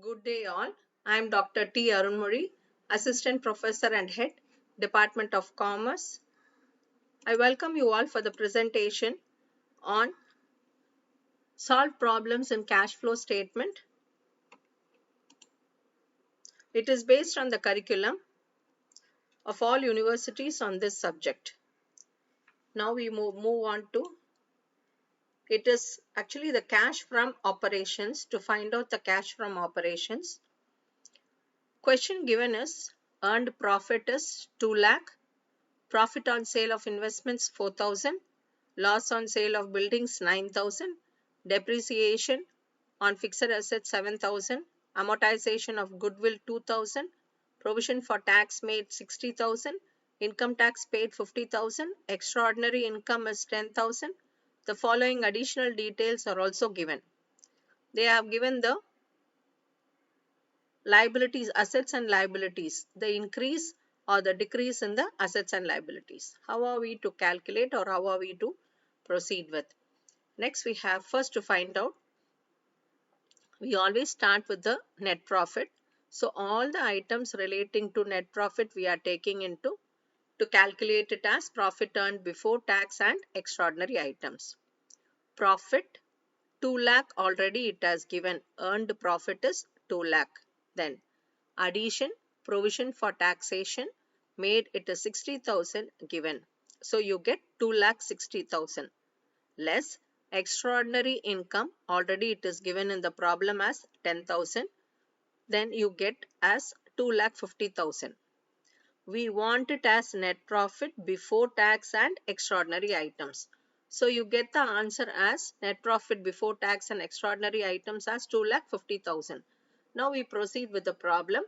Good day all. I am Dr. T. Arunmuri, Assistant Professor and Head, Department of Commerce. I welcome you all for the presentation on Solve Problems in Cash Flow Statement. It is based on the curriculum of all universities on this subject. Now we move on to, it is actually the cash from operations. To find out the cash from operations, question given is earned profit is 2 lakh. Profit on sale of investments 4,000, loss on sale of buildings 9,000, depreciation on fixed assets 7,000, amortization of goodwill 2,000, provision for tax made 60,000, income tax paid 50,000, extraordinary income is 10,000. The following additional details are also given. They have given the liabilities, assets and liabilities, the increase or the decrease in the assets and liabilities. How are we to calculate, or how are we to proceed with? Next, we have first to find out, we always start with the net profit. So all the items relating to net profit we are taking into to calculate it as profit earned before tax and extraordinary items. Profit 2 lakh, already it has given, earned profit is 2 lakh. Then addition, provision for taxation made, it is 60,000 given. So you get 2,60,000 less extraordinary income, already it is given in the problem as 10,000. Then you get as 2,50,000. We want it as net profit before tax and extraordinary items. So you get the answer as net profit before tax and extraordinary items as 2,50,000. Now we proceed with the problem.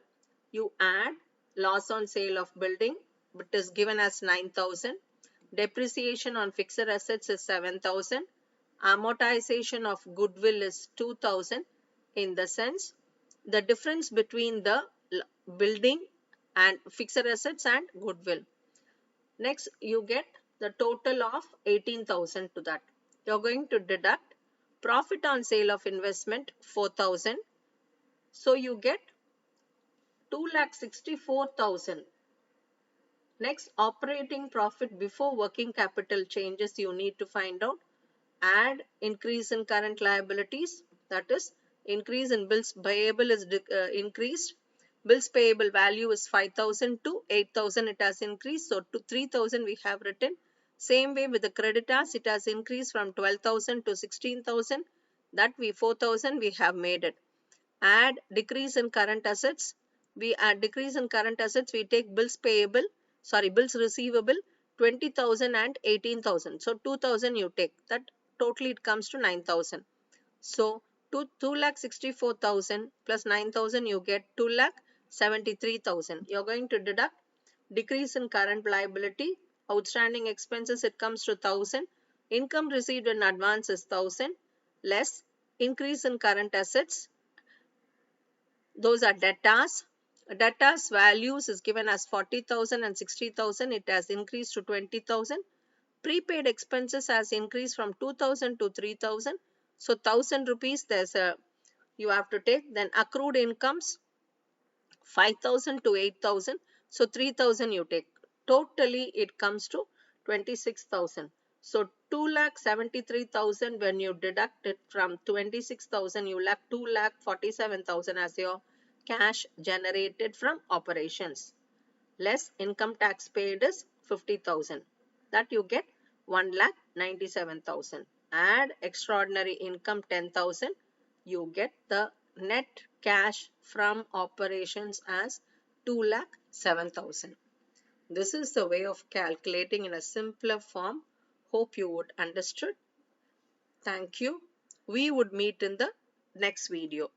You add loss on sale of building, it is given as 9,000. Depreciation on fixed assets is 7,000. Amortization of goodwill is 2,000. In the sense, the difference between the building and fixed assets and goodwill. Next, you get the total of 18,000 to that. You're going to deduct profit on sale of investment 4,000. So you get 2,64,000. Next, operating profit before working capital changes you need to find out. Add increase in current liabilities, that is increase in bills payable is increased. Bills payable value is 5,000 to 8,000, it has increased. So to 3,000 we have written. Same way with the creditors, it has increased from 12,000 to 16,000. That we 4,000 we have made it. Add decrease in current assets. We add decrease in current assets, we take bills receivable 20,000 and 18,000. So 2,000 you take. That totally it comes to 9,000. So 2,64,000 plus 9,000 you get 2,73,000. You're going to deduct decrease in current liability. Outstanding expenses, it comes to 1,000. Income received in advance is 1,000 less increase in current assets. Those are debtors. Debtors values is given as 40,000 and 60,000. It has increased to 20,000. Prepaid expenses has increased from 2,000 to 3,000. So 1,000 rupees you have to take. Then accrued incomes 5,000 to 8,000. So 3,000 you take. Totally it comes to 26,000. So 2,73,000, when you deduct it from 26,000, you lack 2,47,000 as your cash generated from operations. Less income tax paid is 50,000. That you get 1,97,000. Add extraordinary income 10,000. You get the net cash from operations as 2,07,000. This is the way of calculating in a simpler form. Hope you would understood. Thank you. We would meet in the next video.